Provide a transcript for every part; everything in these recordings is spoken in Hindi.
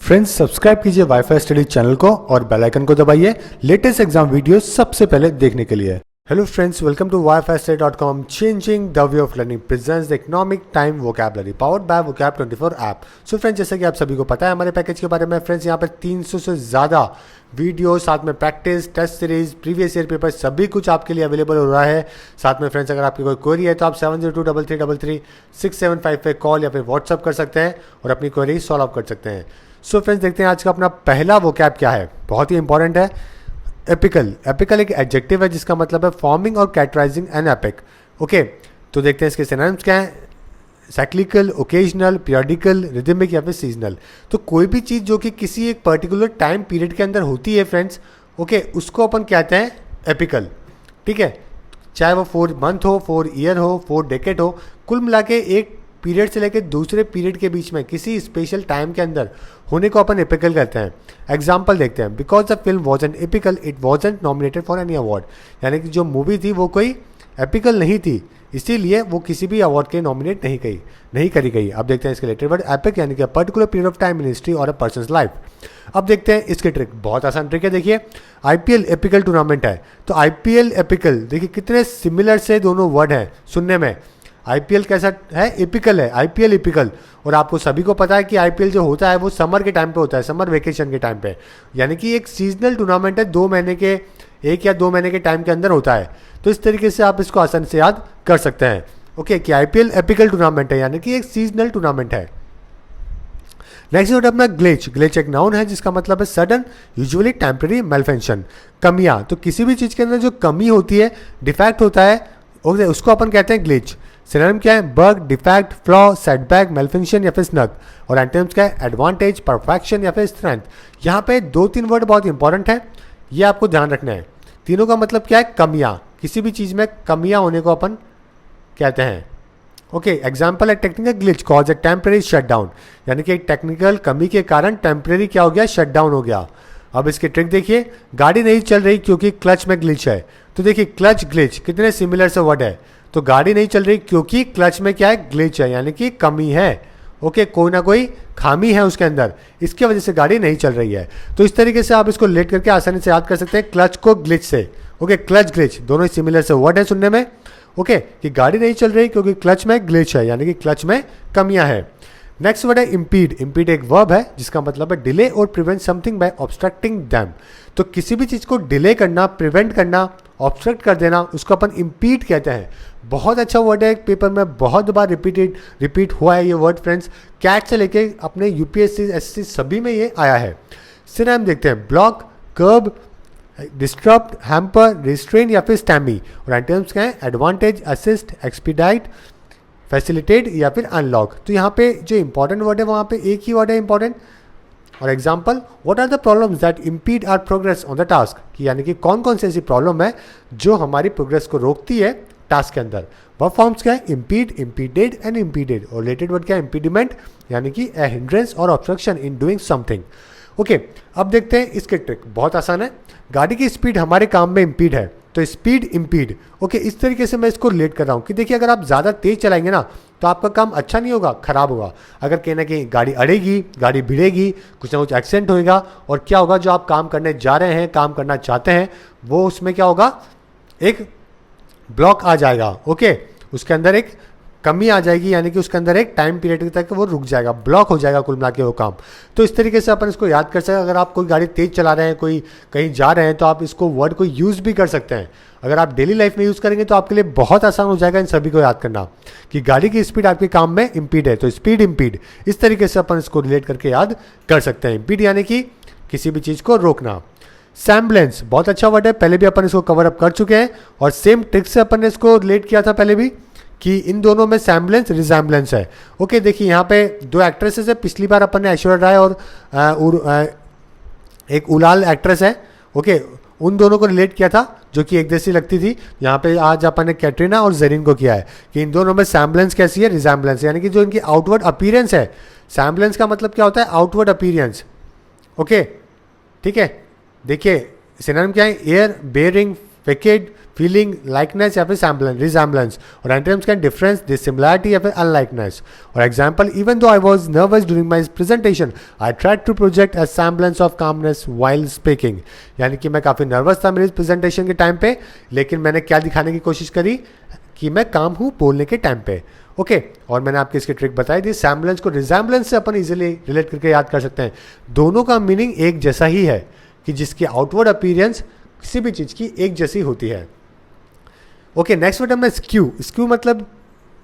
फ्रेंड्स सब्सक्राइब कीजिए वाईफाई स्टडी चैनल को और बेल आइकन को दबाइए लेटेस्ट एग्जाम वीडियो सबसे पहले देखने के लिए। Hello friends, welcome to wifistudy.com। Changing the way of learning presents the Economic Time vocabulary powered by vocab 24 app. So friends, जैसा कि आप सभी को पता है हमारे पैकेज के बारे में, फ्रेंड्स यहाँ पर 300 से ज़्यादा वीडियो, साथ में practice, test series, previous year paper सभी कुछ आपके लिए अवेलेबल हो रहा है। साथ में फ्रेंड्स, अगर आपकी कोई क्वेरी है तो आप 7023333675 पे कॉल या फिर व्हाट्सअप कर सकते हैं और अपनी क्वेरी सॉल्व कर सकते हैं। सो फ्रेंड्स, देखते हैं आज का अपना पहला वोकैब क्या है। बहुत ही इंपॉर्टेंट है, एपिकल। एपिकल एक एडजेक्टिव है जिसका मतलब है फॉर्मिंग और कैरेक्टराइजिंग एन एपिक। ओके, तो देखते हैं इसके सिनोनिम्स क्या हैं। साइक्लिकल, ओकेजनल, पीरियडिकल, रिदमिक या फिर सीजनल। तो कोई भी चीज़ जो कि किसी एक पर्टिकुलर टाइम पीरियड के अंदर होती है फ्रेंड्स, ओके, उसको अपन कहते हैं एपिकल। ठीक है, चाहे वो 4 मंथ हो, 4 ईयर हो, 4 डेकेड हो, कुल मिला के एक पीरियड से लेकर दूसरे पीरियड के बीच में किसी स्पेशल टाइम के अंदर होने को अपन एपिकल कहते हैं। एग्जाम्पल देखते हैं। Because the film was an apical it wasn't nominated for any award. यानी कि जो मूवी थी वो कोई एपिकल नहीं थी, इसीलिए वो किसी भी अवार्ड के नॉमिनेट नहीं करी गई। अब देखते हैं इसके रिलेटेड वर्ड एपिक, यानी कि particular period of time in history और अ पर्सन्स लाइफ। अब देखते हैं इसकी ट्रिक। बहुत आसान ट्रिक है, देखिए। आईपीएल एपिकल टूर्नामेंट है, तो आईपीएल एपिकल, देखिए कितने सिमिलर से दोनों वर्ड हैं सुनने में। आईपीएल कैसा है? एपिकल है, आईपीएल एपिकल। और आपको सभी को पता है कि आईपीएल जो होता है वो समर के टाइम पे होता है, समर वेकेशन के टाइम पे। यानी कि एक सीजनल टूर्नामेंट है, 1 या 2 महीने के टाइम के अंदर होता है। तो इस तरीके से आप इसको आसानी से याद कर सकते हैं। ओके, कि आईपीएल एपिकल टूर्नामेंट है, यानी कि एक सीजनल टूर्नामेंट है। नेक्स्ट वर्ड अपना ग्लिच। ग्लिच एक नाउन है जिसका मतलब है सडन, यूजुअली टेम्पररी मेलफंक्शन, कमियां। तो किसी भी चीज़ के अंदर जो कमी होती है, डिफेक्ट होता है, उसको अपन कहते हैं ग्लिच। सिनोनिम क्या है? Bug, defect, flaw, setback, malfunction या फिर स्नग। और एंटोनिम्स क्या है? एडवांटेज, परफेक्शन या फिर स्ट्रेंथ। यहाँ पे 2-3 वर्ड बहुत इंपॉर्टेंट है, ये आपको ध्यान रखना है। तीनों का मतलब क्या है? कमियाँ। किसी भी चीज़ में कमियाँ होने को अपन कहते हैं। ओके, एग्जाम्पल है टेक्निकल ग्लिच कॉज ए टेम्परेरी शटडाउन। यानी कि एक टेक्निकल कमी के कारण टेम्परेरी क्या हो गया? शटडाउन हो गया। अब इसकी ट्रिक देखिए। गाड़ी नहीं चल रही क्योंकि क्लच में ग्लिच है। तो देखिए, क्लच ग्लिच कितने सिमिलर से वर्ड है। तो गाड़ी नहीं चल रही क्योंकि क्लच में क्या है? ग्लिच है, यानी कि कमी है। ओके, कोई ना कोई खामी है उसके अंदर, इसकी वजह से गाड़ी नहीं चल रही है। तो इस तरीके से आप इसको रिलेट करके आसानी से याद कर सकते हैं क्लच को ग्लिच से। ओके, क्लच ग्लिच दोनों ही सिमिलर से वर्ड है सुनने में। ओके, कि गाड़ी नहीं चल रही क्योंकि क्लच में ग्लिच है, यानी कि क्लच में कमियां है। नेक्स्ट वर्ड है इम्पीड। इम्पीड एक वर्ब है जिसका मतलब है डिले और prevent something bye obstructing them. तो किसी भी चीज़ को डिले करना, प्रिवेंट करना, ऑब्स्ट्रक्ट कर देना, उसको अपन इम्पीड कहते हैं। बहुत अच्छा वर्ड है, पेपर में बहुत बार रिपीट हुआ है ये वर्ड फ्रेंड्स। कैट से लेके अपने यूपीएससी, एसएससी सभी में ये आया है। सिनोनिम देखते हैं। ब्लॉक, कर्ब, डिस्टर्ब, हैम्पर, रिस्ट्रेन या फिर स्टैमी। और एंटोनिम्स क्या है? एडवांटेज, असिस्ट, एक्सपीडाइट, फैसिलिटेट या फिर अनलॉक। तो यहाँ पे जो इंपॉर्टेंट वर्ड है वहाँ पे एक ही वर्ड है इंपॉर्टेंट। और example, what are the problems that impede our progress on the task. यानी कि कौन कौन सी ऐसी प्रॉब्लम है जो हमारी प्रोग्रेस को रोकती है टास्क के अंदर। वर्ब फॉर्म्स क्या है? Impede, impeded and impeded. और रिलेटेड वर्ड क्या है? इम्पीडिमेंट, यानी कि ए हिंड्रेंस और obstruction in doing something. Okay, अब देखते हैं इसके ट्रिक। बहुत आसान है। गाड़ी की स्पीड हमारे काम में इम्पीड है, तो स्पीड इम्पीड। ओके, इस तरीके से मैं इसको रिलेट कर रहा हूँ कि देखिए, अगर आप ज़्यादा तेज चलाएंगे ना तो आपका काम अच्छा नहीं होगा, खराब होगा। अगर कहीं ना कहीं गाड़ी अड़ेगी, गाड़ी भिड़ेगी, कुछ ना कुछ एक्सीडेंट होएगा, और क्या होगा? जो आप काम करने जा रहे हैं, काम करना चाहते हैं, वो उसमें क्या होगा? एक ब्लॉक आ जाएगा। ओके, उसके अंदर एक कमी आ जाएगी, यानी कि उसके अंदर एक टाइम पीरियड तक वो रुक जाएगा, ब्लॉक हो जाएगा कुल मिला के वो काम। तो इस तरीके से अपन इसको याद कर सकते हैं। अगर आप कोई गाड़ी तेज चला रहे हैं, कोई कहीं जा रहे हैं, तो आप इसको वर्ड को यूज़ भी कर सकते हैं। अगर आप डेली लाइफ में यूज़ करेंगे तो आपके लिए बहुत आसान हो जाएगा इन सभी को याद करना कि गाड़ी की स्पीड आपके काम में इम्पीड है, तो स्पीड इम्पीड। इस तरीके से अपन इसको रिलेट करके याद कर सकते हैं। इम्पीड यानी कि किसी भी चीज़ को रोकना। सैम्बलेंस बहुत अच्छा वर्ड है, पहले भी अपन इसको कवर अप कर चुके हैं, और सेम ट्रिक से अपन ने इसको रिलेट किया था पहले भी कि इन दोनों में सैम्बलेंस रिजैम्बलेंस है। ओके, देखिए यहाँ पे 2 एक्ट्रेसेस है। पिछली बार अपन ने ऐश्वर्या राय और एक उलाल एक्ट्रेस है। ओके, उन दोनों को रिलेट किया था जो कि एक जैसी लगती थी। यहाँ पे आज अपन ने कैटरीना और जेरिन को किया है कि इन दोनों में सैम्बलेंस कैसी है, रिजैम्बलेंस, यानी कि जो इनकी आउटवर्ड अपीयरेंस है। सैम्बलेंस का मतलब क्या होता है? Outward appearance. ओके, ठीक है। देखिए, सिनोनिम क्या है? एयर बेयरिंग, फैकेड, फीलिंग, लाइकनेस या फिर रिजेम्बलेंस। और एंटोनिम्स क्या है? डिफरेंस, डिसिमिलरिटी या फिर अनलाइकनेस। और example, even though I was nervous during my presentation I tried to project a semblance of calmness while speaking. यानी कि मैं काफ़ी नर्वस था मेरी प्रेजेंटेशन के टाइम पे, लेकिन मैंने क्या दिखाने की कोशिश करी कि मैं काम हूँ बोलने के टाइम पे। ओके और मैंने आपको इसकी ट्रिक बताई थी। सैम्बलेंस को रिजेम्बलेंस से अपन इजीली रिलेट करके याद कर सकते हैं। दोनों का मीनिंग एक जैसा ही है कि जिसकी आउटवर्ड अपीयरेंस किसी भी चीज़ की एक जैसी होती है। ओके नेक्स्ट वर्ड है स्क्यू। स्क्यू मतलब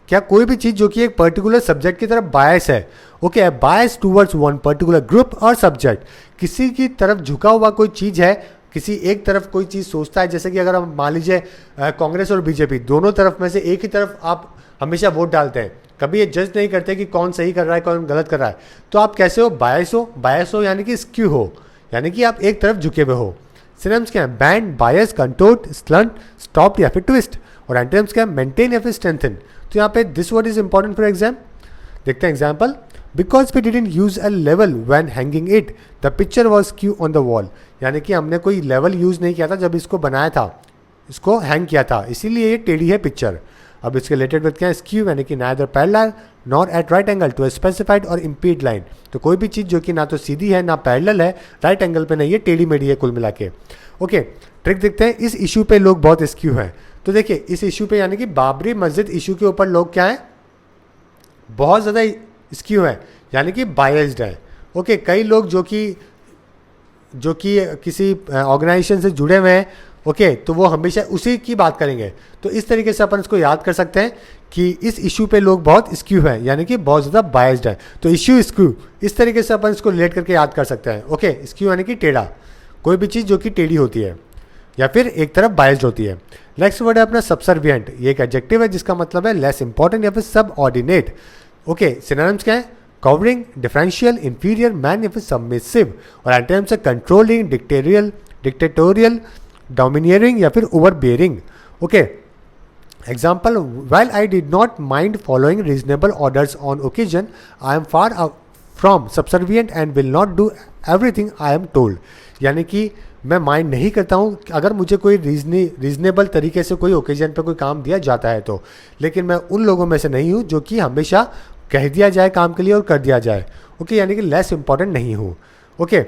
क्या? कोई भी चीज़ जो कि एक पर्टिकुलर सब्जेक्ट की तरफ बायस है। Okay bias towards one particular group और सब्जेक्ट। किसी की तरफ झुका हुआ कोई चीज़ है, किसी एक तरफ कोई चीज़ सोचता है। जैसे कि अगर हम मान लीजिए कांग्रेस और बीजेपी दोनों तरफ में से एक ही तरफ आप हमेशा वोट डालते हैं, कभी ये जज नहीं करते कि कौन सही कर रहा है कौन गलत कर रहा है, तो आप कैसे हो? बायस हो। बायस हो यानी कि स्क्यू हो, यानी कि आप एक तरफ झुके हुए हो। सिनोनिम्स क्या है? बैंड, बायस, कंटोर्ट, स्लंट, स्टॉप या फिर ट्विस्ट। और एंटोनिम्स क्या है? मेंटेन या फिर स्ट्रेंथन। तो यहाँ पे this word is important for exam. देखते हैं example, because we didn't use a level when hanging it the picture was skew on the wall. यानी कि हमने कोई लेवल यूज नहीं किया था जब इसको बनाया था, इसको हैंग किया था, इसीलिए ये टेढ़ी है पिक्चर। अब इसके रिलेटेड वर्ड क्या है? स्क्यू यानी कि neither parallel nor at right angle to a specified or implied line. तो कोई भी चीज़ जो कि ना तो सीधी है ना पैरेलल है, राइट एंगल पे नहीं है, टेढ़ी मेढ़ी है कुल मिला के। ओके ट्रिक देखते हैं। इस इशू पे लोग बहुत स्क्यू हैं। तो देखिए इस इशू पे यानी कि बाबरी मस्जिद इशू के ऊपर लोग क्या है? बहुत ज़्यादा स्क्यू है, यानी कि बायस्ड है। ओके कई लोग जो कि किसी ऑर्गेनाइजेशन से जुड़े हुए हैं, ओके तो वो हमेशा उसी की बात करेंगे। तो इस तरीके से अपन इसको याद कर सकते हैं कि इस इशू पे लोग बहुत स्क्यू है, यानी कि बहुत ज़्यादा बायस्ड है। तो इशू स्क्यू, इस तरीके से अपन इसको रिलेट करके याद कर सकते हैं। ओके स्क्यू यानी कि टेढ़ा, कोई भी चीज़ जो कि टेढ़ी होती है या फिर एक तरफ बायस्ड होती है। नेक्स्ट वर्ड है अपना सबसर्विएंट। ये एक एडजेक्टिव है जिसका मतलब है लेस इंपॉर्टेंट या फिर सब ऑर्डिनेट। ओके सिनोनिम्स क्या है? कवरिंग, डिफरेंशियल, इंफीरियर, मैन या फिर सबमिसिव। और एंटोनिम्स है कंट्रोलिंग, डिक्टेटोरियल, डोमिनियरिंग या फिर overbearing. Okay example, while I did not mind following reasonable orders on occasion, I am far from subservient and will not do everything I am told। यानी कि मैं माइंड नहीं करता हूँ अगर मुझे कोई रीजनेबल तरीके से कोई ओकेजन पे कोई काम दिया जाता है तो, लेकिन मैं उन लोगों में से नहीं हूँ जो कि हमेशा कह दिया जाए काम के लिए और कर दिया जाए। ओके यानी कि लेस इंपॉर्टेंट नहीं हूँ। ओके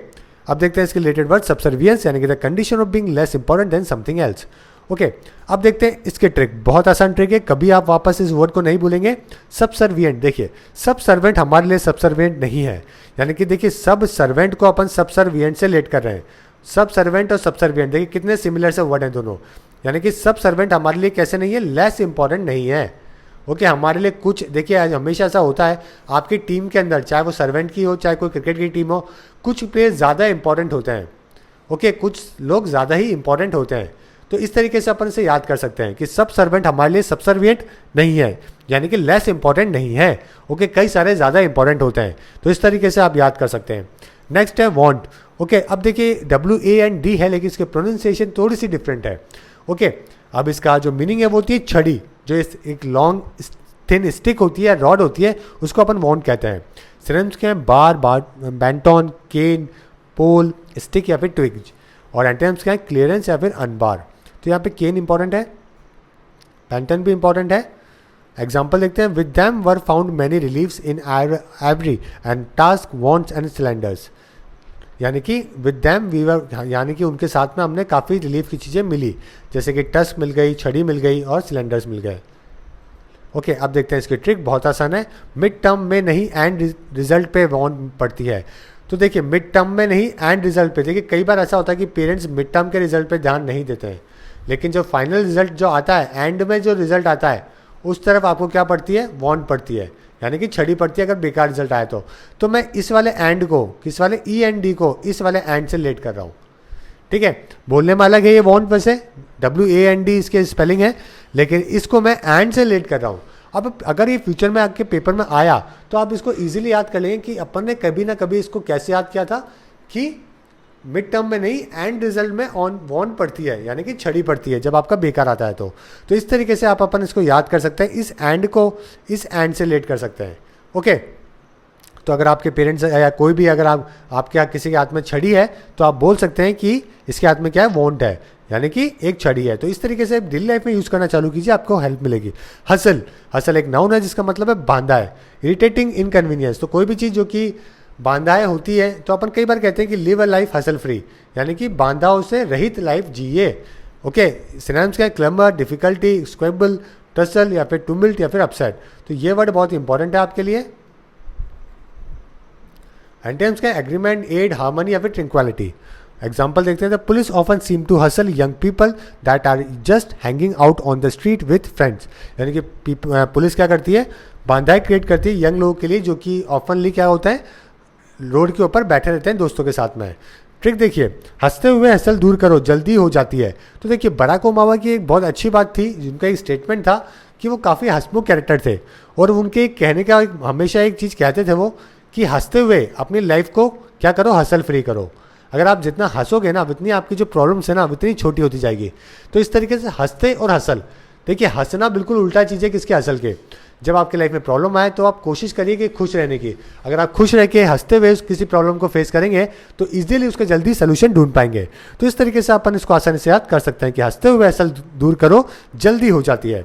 अब देखते हैं इसके रिलेटेड वर्ड सबसर्वियंस यानी कि the condition of being less important than something else. Okay अब देखते हैं इसके ट्रिक। बहुत आसान ट्रिक है, कभी आप वापस इस वर्ड को नहीं भूलेंगे। सबसर्विएंट, देखिए सब सर्वेंट हमारे लिए सबसर्विएंट नहीं है, यानी कि देखिए सब सर्वेंट को अपन सबसर्विएंट से रिलेट कर रहे हैं। सब सर्वेंट और सबसर्विएंट देखिए कितने सिमिलर से वर्ड हैं दोनों। यानी कि सब सर्वेंट हमारे लिए कैसे नहीं है? लेस इंपॉर्टेंट नहीं है। ओके हमारे लिए कुछ देखिए हमेशा ऐसा होता है आपकी टीम के अंदर, चाहे वो सर्वेंट की हो चाहे कोई क्रिकेट की टीम हो, कुछ प्लेयर ज़्यादा इंपॉर्टेंट होते हैं। ओके कुछ लोग ज़्यादा ही इंपॉर्टेंट होते हैं। तो इस तरीके से अपन इसे याद कर सकते हैं कि सब सर्वेंट हमारे लिए सबसर्विएंट नहीं है, यानी कि लेस इंपॉर्टेंट नहीं है। ओके कई सारे ज़्यादा इंपॉर्टेंट होते हैं, तो इस तरीके से आप याद कर सकते हैं। नेक्स्ट है वॉन्ट। ओके अब देखिए WAND है, लेकिन इसके प्रोनाउंसिएशन थोड़ी सी डिफरेंट है। ओके अब इसका जो मीनिंग है वो होती है छड़ी, जो एक लॉन्ग थिन स्टिक होती है, रॉड होती है, उसको अपन वॉन्ट कहते हैं। सिनोनिम्स क्या है? बार, बैंटॉन, केन, पोल, स्टिक या फिर ट्विग। और एंटोनिम्स क्या है? क्लियरेंस या फिर अनबार। तो यहाँ पे केन इंपॉर्टेंट है, बैंटन भी इंपॉर्टेंट है। एग्जाम्पल देखते हैं, with them were found many relieves in every and task, wants and cylinders. यानी कि विद दैम वी वर, यानी कि उनके साथ में हमने काफ़ी रिलीफ की चीज़ें मिली, जैसे कि टस्क मिल गई, छड़ी मिल गई और सिलेंडर्स मिल गए। ओके अब देखते हैं इसकी ट्रिक, बहुत आसान है। मिड टर्म में नहीं एंड रिजल्ट पे वॉन्ट पड़ती है। तो देखिए मिड टर्म में नहीं एंड रिजल्ट पे, देखिए कई बार ऐसा होता है कि पेरेंट्स मिड टर्म के रिजल्ट पे ध्यान नहीं देते हैं, लेकिन जो फाइनल रिजल्ट जो आता है, एंड में जो रिजल्ट आता है, उस तरफ आपको क्या पड़ती है? वॉन्ट पड़ती है, यानी कि छड़ी पड़ती है अगर बेकार रिजल्ट आए तो मैं इस वाले एंड को, किस वाले END को इस वाले एंड से रिलेट कर रहा हूँ। ठीक है बोलने में अलग है ये वॉन्ट, वैसे WAND इसके स्पेलिंग है, लेकिन इसको मैं एंड से रिलेट कर रहा हूँ। अब अगर ये फ्यूचर में आपके पेपर में आया तो आप इसको इजीली याद कर लेंगे कि अपन ने कभी ना कभी इसको कैसे याद किया था कि मिड टर्म में नहीं एंड रिजल्ट में ऑन वॉन्ट पड़ती है, यानी कि छड़ी पड़ती है जब आपका बेकार आता है। तो इस तरीके से आप अपन इसको याद कर सकते हैं, इस एंड को इस एंड से रिलेट कर सकते हैं। ओके तो अगर आपके पेरेंट्स या कोई भी अगर आपके यहाँ किसी के हाथ में छड़ी है तो आप बोल सकते हैं कि इसके हाथ में क्या है? वॉन्ट है, यानी कि एक छड़ी है। तो इस तरीके से डेली लाइफ में यूज़ करना चालू कीजिए, आपको हेल्प मिलेगी। हसल, हसल एक नाउन है जिसका मतलब है बांधा है। इरिटेटिंग, इनकन्वीनियंस, तो कोई भी चीज़ जो कि बांधाएं होती है तो अपन कई बार कहते हैं कि live a life hustle free, यानी कि बांधाओं से रहित लाइफ जिए। ओके, सिनोनिम्स क्या है? क्लम्बर, डिफिकल्टी, स्क्वेबल, टसल या फिर टुमिल्ट या फिर अपसेट। तो ये वर्ड बहुत इंपॉर्टेंट है आपके लिए। एंटोनिम्स क्या है? एग्रीमेंट, एड, हार्मनी या फिर ट्रिंक्वालिटी। एग्जाम्पल देखते हैं, the police often seem to hassle young people that are just hanging out on the street with friends. यानी कि पुलिस क्या करती है? बांधाई क्रिएट करती है यंग लोगों के लिए, जो कि ऑफनली क्या होता है? रोड के ऊपर बैठे रहते हैं दोस्तों के साथ में। ट्रिक देखिए, हंसते हुए हसल दूर करो, जल्दी हो जाती है। तो देखिए, बराक ओबामा की एक बहुत अच्छी बात थी, जिनका एक स्टेटमेंट था कि वो काफ़ी हंसमुख कैरेक्टर थे, और उनके कहने का हमेशा एक चीज़ कहते थे वो, कि हंसते हुए अपनी लाइफ को क्या करो? हसल फ्री करो। अगर आप जितना हंसोगे ना, उतनी आपकी जो प्रॉब्लम्स है ना, उतनी छोटी होती जाएगी। तो इस तरीके से हंसते और हसल, देखिए हंसना बिल्कुल उल्टा चीज़ है किसके? हसल के। जब आपकी लाइफ में प्रॉब्लम आए तो आप कोशिश करिए कि खुश रहने की। अगर आप खुश रह के हंसते हुए किसी प्रॉब्लम को फेस करेंगे तो इजीली उसका जल्दी सोल्यूशन ढूंढ पाएंगे। तो इस तरीके से अपन इसको आसानी से याद कर सकते हैं कि हंसते हुए हसल दूर करो, जल्दी हो जाती है।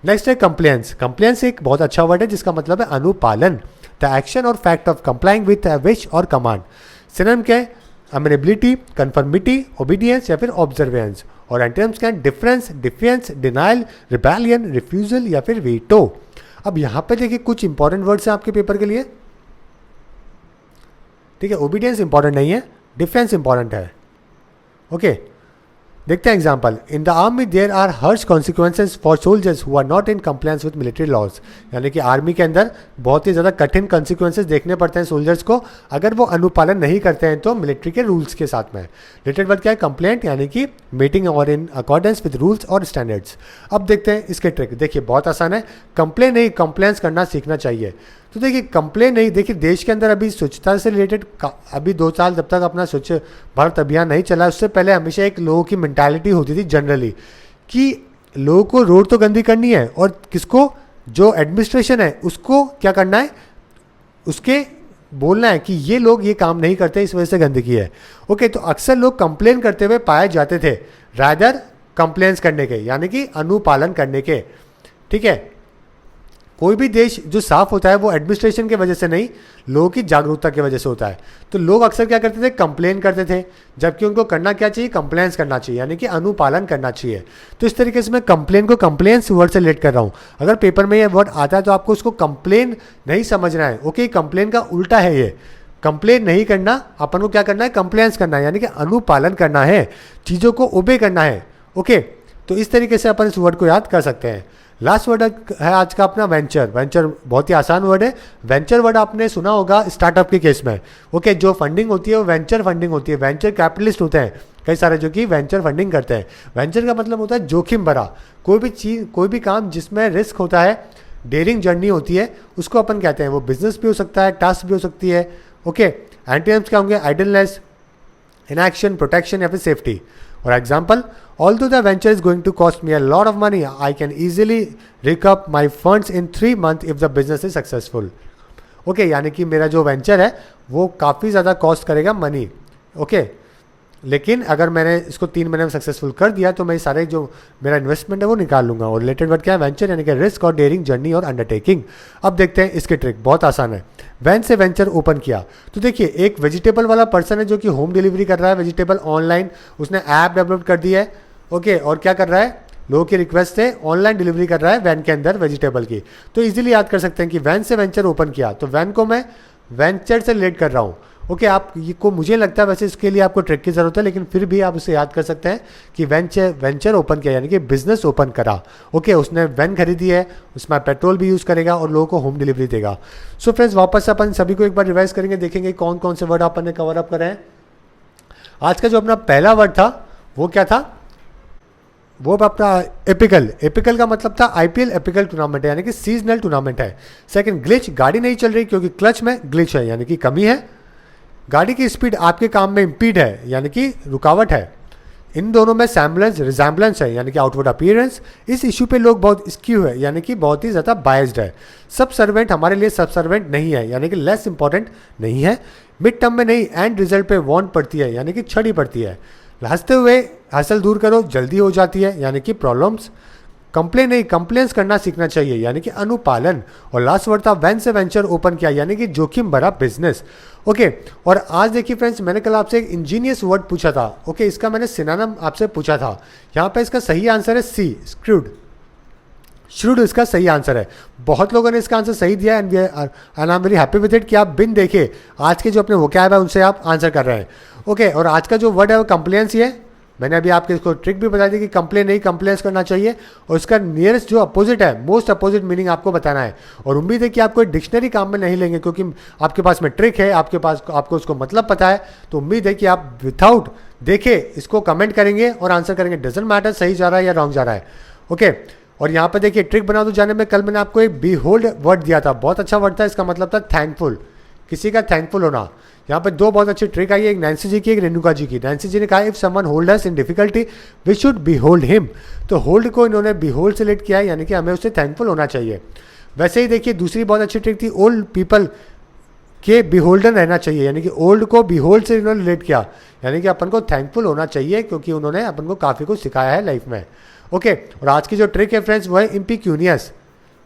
नेक्स्ट है कंप्लेंस। कंप्लेंस एक बहुत अच्छा वर्ड है जिसका मतलब है अनुपालन, द एक्शन और fact of complying with a wish और कमांड। सिनोनिम क्या है? अमेनेबिलिटी, कन्फर्मिटी, ओबीडियंस या फिर ऑब्जर्वेंस। और एंटोनिम्स क्या है? Difference, defence, denial, rebellion, refusal या फिर वीटो। अब यहाँ पे देखिए कुछ इंपॉर्टेंट वर्ड्स हैं आपके पेपर के लिए, ठीक है? ओबीडियंस इंपॉर्टेंट नहीं है, डिफेंस इंपॉर्टेंट है। ओके, देखते हैं example. In the army there are harsh consequences for soldiers who are not in compliance with military laws. यानी कि आर्मी के अंदर बहुत ही ज़्यादा कठिन कॉन्सिक्वेंसेज देखने पड़ते हैं सोल्जर्स को, अगर वो अनुपालन नहीं करते हैं तो मिलिट्री के रूल्स के साथ में। रिलेटेड वर्ड क्या है? कंप्लेंट, यानी कि मीटिंग और इन अकॉर्डेंस विद रूल्स और स्टैंडर्ड्स। अब देखते हैं इसके ट्रिक। देखिए बहुत आसान है, कंप्लेन नहीं कंप्लेंस करना सीखना चाहिए। तो देखिए कंप्लेन नहीं, देखिए देश के अंदर अभी स्वच्छता से रिलेटेड अभी 2 साल जब तक अपना स्वच्छ भारत अभियान नहीं चला, उससे पहले हमेशा एक लोगों की मेंटालिटी होती थी जनरली कि लोगों को रोड तो गंदी करनी है और किसको? जो एडमिनिस्ट्रेशन है उसको क्या करना है? उसके बोलना है कि ये लोग ये काम नहीं करते, इस वजह से गंदगी है। ओके, तो अक्सर लोग कंप्लेन करते हुए पाए जाते थे रादर कंप्लेंस करने के, यानी कि अनुपालन करने के। ठीक है, कोई भी देश जो साफ होता है वो एडमिनिस्ट्रेशन की वजह से नहीं, लोगों की जागरूकता की वजह से होता है। तो लोग अक्सर क्या करते थे? कंप्लेन करते थे, जबकि उनको करना क्या चाहिए? कंप्लेंस करना चाहिए, यानी कि अनुपालन करना चाहिए। तो इस तरीके से मैं कंप्लेन को कंप्लेंस वर्ड से रिलेट कर रहा हूँ। अगर पेपर में ये वर्ड आता है तो आपको उसको कंप्लेन नहीं समझना है। ओके, कंप्लेन का उल्टा है ये। कंप्लेन नहीं करना, अपन को क्या करना है? कंप्लेंस करना है, यानी कि अनुपालन करना है, चीज़ों को ओबे करना है। ओके, तो इस तरीके से अपन इस वर्ड को याद कर सकते हैं। लास्ट वर्ड है आज का अपना वेंचर। वेंचर बहुत ही आसान वर्ड है। वेंचर वर्ड आपने सुना होगा स्टार्टअप के केस में। ओके, जो फंडिंग होती है वो वेंचर फंडिंग होती है। वेंचर कैपिटलिस्ट होते हैं कई सारे जो कि वेंचर फंडिंग करते हैं। वेंचर का मतलब होता है जोखिम भरा, कोई भी चीज़, कोई भी काम जिसमें रिस्क होता है, डेयरिंग जर्नी होती है, उसको अपन कहते हैं। वो बिजनेस भी हो सकता है, टास्क भी हो सकती है। ओके, एंटोनिम्स क्या होंगे? आइडलनेस, इनएक्शन, प्रोटेक्शन या फिर सेफ्टी। और example, although the venture is going to cost me a lot of money, I can easily rig up my funds in 3 months if the business is successful. Okay, यानी कि मेरा जो वेंचर है वो काफ़ी ज़्यादा कॉस्ट करेगा मनी। ओके, लेकिन अगर मैंने इसको 3 महीने में सक्सेसफुल कर दिया तो मैं सारे जो मेरा इन्वेस्टमेंट है वो निकाल लूंगा। और रिलेटेड वर्ड क्या है? वेंचर, यानी कि रिस्क और डेयरिंग जर्नी और अंडरटेकिंग। अब देखते हैं इसके ट्रिक, बहुत आसान है। वैन से वेंचर ओपन किया, तो देखिए एक वेजिटेबल वाला पर्सन है जो कि होम डिलीवरी कर रहा है वेजिटेबल ऑनलाइन, उसने ऐप डेवलप कर दी है। ओके, और क्या कर रहा है? लोगों की रिक्वेस्ट से ऑनलाइन डिलीवरी कर रहा है वैन के अंदर वेजिटेबल की। तो इजीली याद कर सकते हैं कि वैन से वेंचर ओपन किया, तो वैन को मैं वेंचर से रिलेट कर रहा हूँ। ओके, आप ये को मुझे लगता है वैसे इसके लिए आपको ट्रिक की जरूरत है, लेकिन फिर भी आप उसे याद कर सकते हैं कि वेंचर ओपन किया, यानी कि बिजनेस ओपन करा। ओके, उसने वैन खरीदी है, उसमें पेट्रोल भी यूज़ करेगा और लोगों को होम डिलीवरी देगा। सो फ्रेंड्स, वापस अपन सभी को एक बार रिवाइज करेंगे, देखेंगे कौन कौन से वर्ड अपन ने कवर अप करे हैं। आज का जो अपना पहला वर्ड था वो क्या था? वो अपना एपिकल। एपिकल का मतलब था आईपीएल एपिकल टूर्नामेंट है, यानी कि सीजनल टूर्नामेंट है। सेकंड, ग्लिच, गाड़ी नहीं चल रही क्योंकि क्लच में ग्लिच है, यानी कि कमी है। गाड़ी की स्पीड आपके काम में इम्पीड है, यानी कि रुकावट है। इन दोनों में सैम्बलेंस रिजैम्बलेंस है, यानी कि आउटवर्ड अपीयरेंस। इस इशू पे लोग बहुत स्क्यू है, यानी कि बहुत ही ज़्यादा बायस्ड है। सब सर्वेंट हमारे लिए सब सर्वेंट नहीं है, यानी कि लेस इंपॉर्टेंट नहीं है। मिड टर्म में नहीं, एंड रिजल्ट पे वांट पड़ती है, यानी कि छड़ी पड़ती है। हंसते हुए हसल दूर करो, जल्दी हो जाती है यानी कि प्रॉब्लम्स। कंप्लेन नहीं, कंप्लेंस करना सीखना चाहिए यानी कि अनुपालन। और लास्ट वर्ड था व्हेन से वेंचर ओपन किया यानी कि जोखिम भरा बिजनेस। ओके, और आज देखिए फ्रेंड्स, मैंने कल आपसे एक इंजीनियस वर्ड पूछा था। ओके, इसका मैंने सिनोनिम आपसे पूछा था। यहाँ पे इसका सही आंसर है सी, स्क्रूड। श्रूड इसका सही आंसर है। बहुत लोगों ने इसका आंसर सही दिया and I am very happy with it कि आप बिन देखे आज के जो अपने वोकैब है उनसे आप आंसर कर रहे हैं। ओके, और आज का जो वर्ड है वो कंप्लेंस ही है। मैंने अभी आपके इसको ट्रिक भी बता दी कि कंप्लेन नहीं, कंप्लेंस करना चाहिए। और इसका नियरेस्ट जो अपोजिट है, मोस्ट अपोजिट मीनिंग आपको बताना है। और उम्मीद है कि आप कोई डिक्शनरी काम में नहीं लेंगे क्योंकि आपके पास में ट्रिक है, आपके पास आपको उसको मतलब पता है। तो उम्मीद है कि आप विदाउट देखे इसको कमेंट करेंगे और आंसर करेंगे। डजंट मैटर सही जा रहा है या रॉन्ग जा रहा है। ओके, और यहाँ पे देखिए ट्रिक बना दो जाने में कल मैंने आपको एक बीहोल्ड वर्ड दिया था, बहुत अच्छा वर्ड था। इसका मतलब था थैंकफुल, किसी का थैंकफुल होना। यहाँ पे दो बहुत अच्छी ट्रिक आई है, एक नैन्सी जी की, एक रेणुका जी की। नैन्सी जी ने कहा if someone hold us in difficulty we should behold him. तो होल्ड को इन्होंने बीहोल्ड से रिलेट किया है यानी कि हमें उससे थैंकफुल होना चाहिए। वैसे ही देखिए दूसरी बहुत अच्छी ट्रिक थी, ओल्ड पीपल के बिहोल्डन रहना चाहिए यानी कि ओल्ड को बिहोल्ड से इन्होंने रिलेट किया यानी कि अपन को थैंकफुल होना चाहिए क्योंकि उन्होंने अपन को काफ़ी कुछ सिखाया है लाइफ में। ओके, और आज की जो ट्रिक है फ्रेंड्स वो है इम्पिक्यूनियस।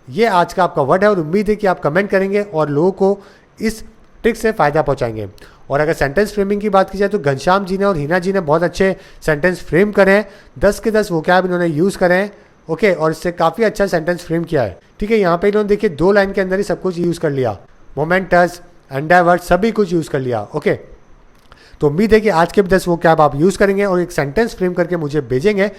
ये आज का आपका वर्ड है और उम्मीद है कि आप कमेंट करेंगे और लोगों को इस ट्रिक से फ़ायदा पहुंचाएंगे। और अगर सेंटेंस फ्रेमिंग की बात की जाए तो घनश्याम जी ने और हिना जी ने बहुत अच्छे सेंटेंस फ्रेम करे हैं। 10 के 10 वोकैब इन्होंने यूज़ करे हैं। ओके, और इससे काफ़ी अच्छा सेंटेंस फ्रेम किया है। ठीक है, यहाँ पे इन्होंने देखिए 2 लाइन के अंदर ही सब कुछ यूज़ कर लिया, मोमेंटस, एंडेवर, सभी कुछ यूज़ कर लिया। ओके, तो उम्मीद है कि आज के भी 10 वोकैब आप यूज़ करेंगे और एक सेंटेंस फ्रेम करके मुझे भेजेंगे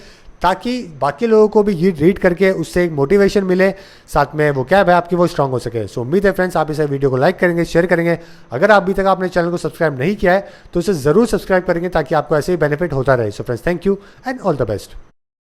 ताकि बाकी लोगों को भी ये रीड करके उससे एक मोटिवेशन मिले, साथ में वो क्या है आपकी वो स्ट्रांग हो सके। सो उम्मीद है फ्रेंड्स आप इस वीडियो को लाइक करेंगे, शेयर करेंगे। अगर अभी तक आपने चैनल को सब्सक्राइब नहीं किया है तो इसे ज़रूर सब्सक्राइब करेंगे ताकि आपको ऐसे ही बेनिफिट होता रहे। So friends thank you and all the best.